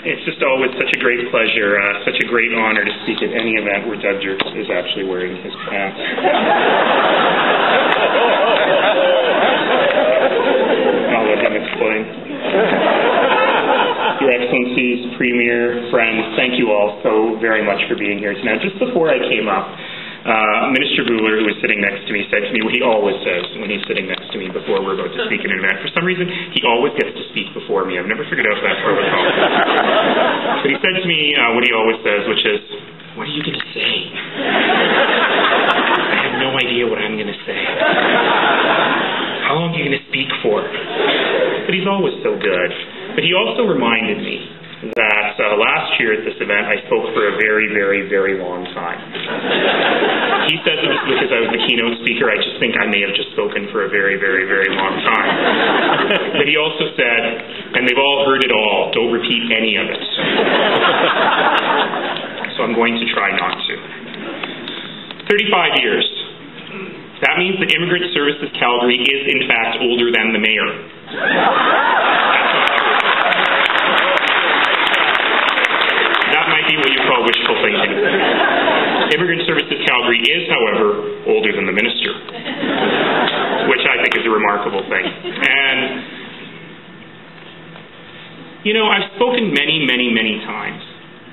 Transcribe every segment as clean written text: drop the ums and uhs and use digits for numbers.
It's just always such a great pleasure, such a great honor to speak at any event where Doug Jerks is actually wearing his pants. I'll let him explain. Your Excellencies, Premier, friends, thank you all so very much for being here tonight. Just before I came up, Minister Buhler, who was sitting next to me, said to me what he always says when he's sitting next to me before we're about to speak in an event. For some reason, he always gets to speak before me. I've never figured out that protocol. But he said to me what he always says, which is, "What are you going to say?" I have no idea what I'm going to say. How long are you going to speak for? But he's always so good. But he also reminded me that last year at this event, I spoke for a very, very, very long time. He says it was because I was the keynote speaker. I just think I may have just spoken for a very, very, very long time. But he also said, and they've all heard it all, don't repeat any of it. So I'm going to try not to. 35 years. That means that Immigrant Services Calgary is, in fact, older than the mayor. That might be what you call wishful thinking. Immigrant Services Calgary is, however, older than the minister, which I think is a remarkable thing. And, you know, I've spoken many, many, many times.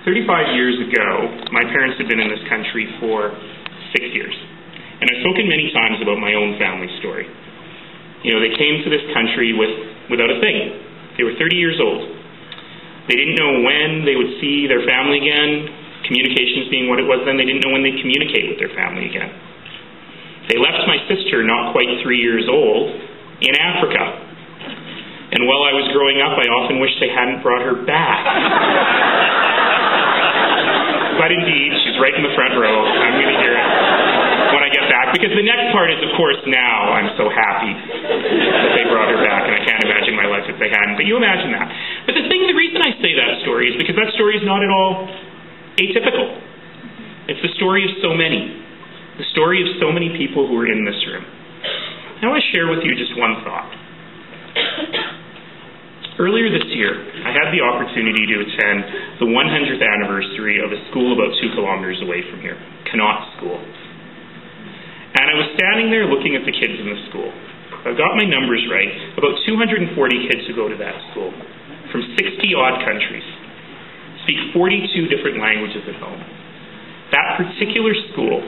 35 years ago, my parents had been in this country for 6 years. And I've spoken many times about my own family story. You know, they came to this country without a thing. They were 30 years old. They didn't know when they would see their family again. Communications being what it was then, they didn't know when they'd communicate with their family again. They left my sister, not quite 3 years old, in Africa. And while I was growing up, I often wished they hadn't brought her back. But indeed, she's right in the front row. I'm going to hear it when I get back. Because the next part is, of course, now I'm so happy that they brought her back, and I can't imagine my life if they hadn't. But you imagine that. But the reason I say that story is because that story is not at all atypical. It's the story of so many. The story of so many people who are in this room. I want to share with you just one thought. Earlier this year, I had the opportunity to attend the 100th anniversary of a school about 2 kilometers away from here, Connaught School. And I was standing there looking at the kids in the school. I've got my numbers right. About 240 kids who go to that school from 60-odd countries, speak 42 different languages at home. That particular school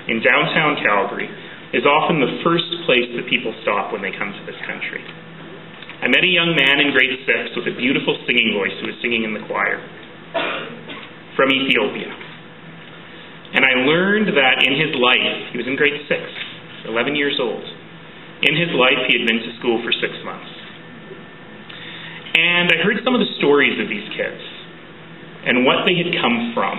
in downtown Calgary is often the first place that people stop when they come to this country. I met a young man in grade 6 with a beautiful singing voice who was singing in the choir from Ethiopia. And I learned that in his life, he was in grade 6, 11 years old. In his life, he had been to school for 6 months. And I heard some of the stories of these kids and what they had come from.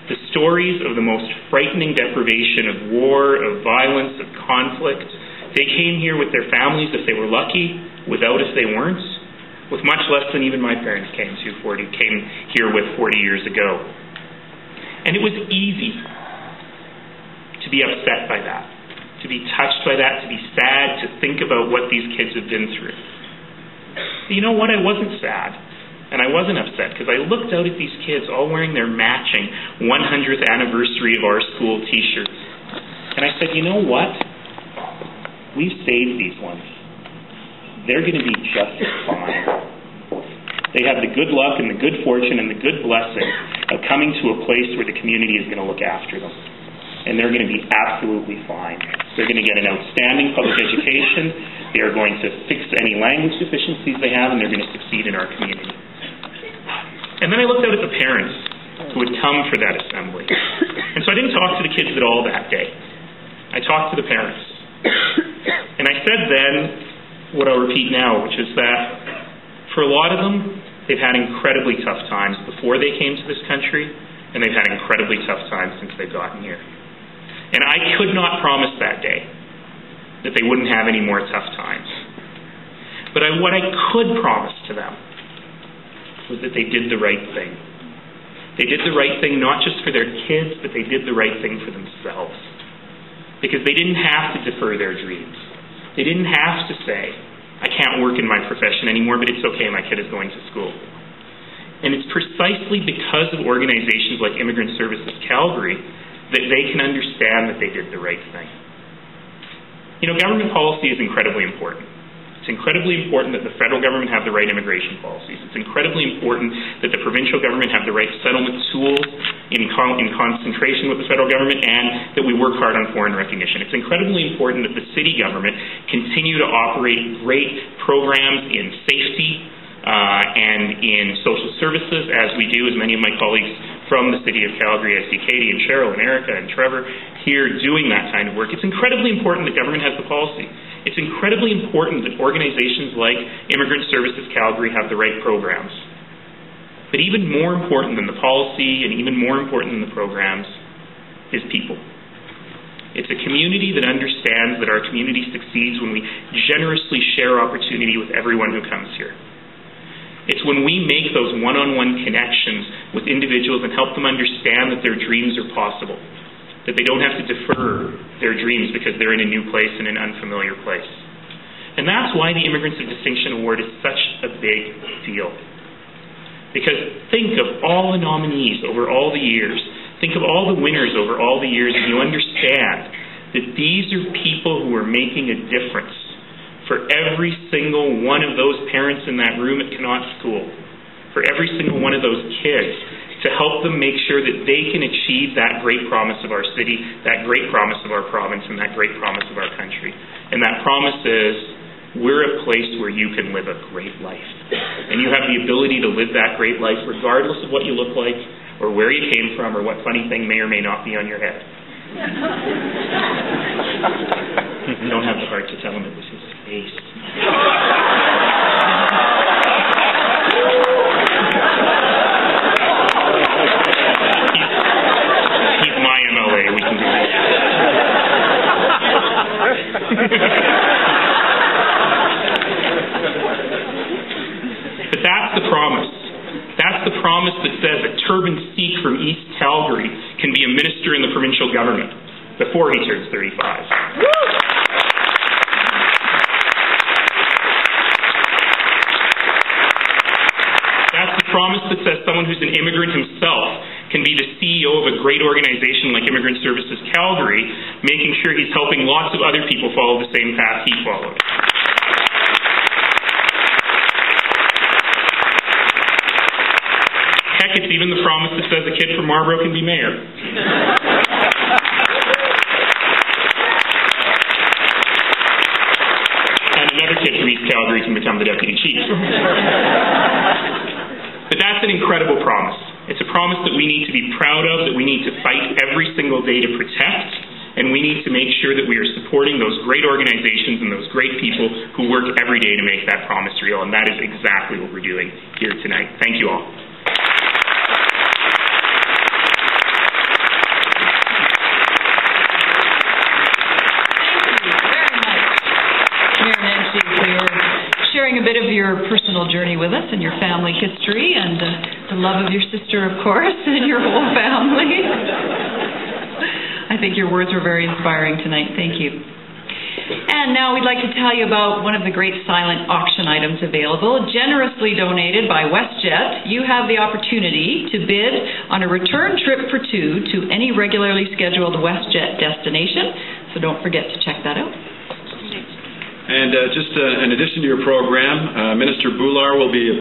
The stories of the most frightening deprivation of war, of violence, of conflict. They came here with their families if they were lucky, without if they weren't, with much less than even my parents came here with 40 years ago. And it was easy to be upset by that, to be touched by that, to be sad, to think about what these kids have been through. But you know what? I wasn't sad. And I wasn't upset because I looked out at these kids all wearing their matching 100th anniversary of our school t-shirts. And I said, you know what? We've saved these ones. They're going to be just fine. They have the good luck and the good fortune and the good blessing of coming to a place where the community is going to look after them. And they're going to be absolutely fine. They're going to get an outstanding public education. They are going to fix any language deficiencies they have, and they're going to succeed in our community. And then I looked out at the parents who had come for that assembly. And so I didn't talk to the kids at all that day. I talked to the parents. And I said then what I'll repeat now, which is that for a lot of them, they've had incredibly tough times before they came to this country, and they've had incredibly tough times since they've gotten here. And I could not promise that day that they wouldn't have any more tough times. But what I could promise to them was that they did the right thing. They did the right thing not just for their kids, but they did the right thing for themselves. Because they didn't have to defer their dreams. They didn't have to say, I can't work in my profession anymore, but it's okay, my kid is going to school. And it's precisely because of organizations like Immigrant Services Calgary that they can understand that they did the right thing. You know, government policy is incredibly important. It's incredibly important that the federal government have the right immigration policies. It's incredibly important that the provincial government have the right settlement tools in concentration with the federal government, and that we work hard on foreign recognition. It's incredibly important that the city government continue to operate great programs in safety and in social services, as we do, as many of my colleagues from the city of Calgary. I see Katie and Cheryl and Erica and Trevor here doing that kind of work. It's incredibly important that government has the policy. It's incredibly important that organizations like Immigrant Services Calgary have the right programs. But even more important than the policy and even more important than the programs is people. It's a community that understands that our community succeeds when we generously share opportunity with everyone who comes here. It's when we make those one-on-one connections with individuals and help them understand that their dreams are possible, that they don't have to defer their dreams because they're in a new place, in an unfamiliar place. And that's why the Immigrants of Distinction Award is such a big deal. Because think of all the nominees over all the years, think of all the winners over all the years, and you understand that these are people who are making a difference for every single one of those parents in that room at Connaught School, for every single one of those kids, to help them make sure that they can achieve that great promise of our city, that great promise of our province, and that great promise of our country. And that promise is, we're a place where you can live a great life. And you have the ability to live that great life regardless of what you look like, or where you came from, or what funny thing may or may not be on your head. You don't have the heart to tell him it was his face. He's my MLA. We can do that. But that's the promise. That's the promise that says a turbaned Sikh from East Calgary can be a minister in the provincial government before he turns 35. That's the promise that says someone who's an immigrant himself can be the CEO of a great organization like Immigrant Services Calgary, making sure he's helping lots of other people follow the same path he followed. Heck, it's even the promise that says a kid from Marlborough can be mayor. And another kid from East Calgary can become the deputy chief. But that's an incredible promise. It's a promise that we need to be proud of, that we need to fight every single day to protect, and we need to make sure that we are supporting those great organizations and those great people who work every day to make that promise real, and that is exactly what we're doing here tonight. Thank you all. Sharing a bit of your personal journey with us and your family history and the love of your sister, of course, and your whole family. I think your words were very inspiring tonight. Thank you. And now we'd like to tell you about one of the great silent auction items available, generously donated by WestJet. You have the opportunity to bid on a return trip for two to any regularly scheduled WestJet destination, so don't forget to check that out. And just in addition to your program, Minister Boular will be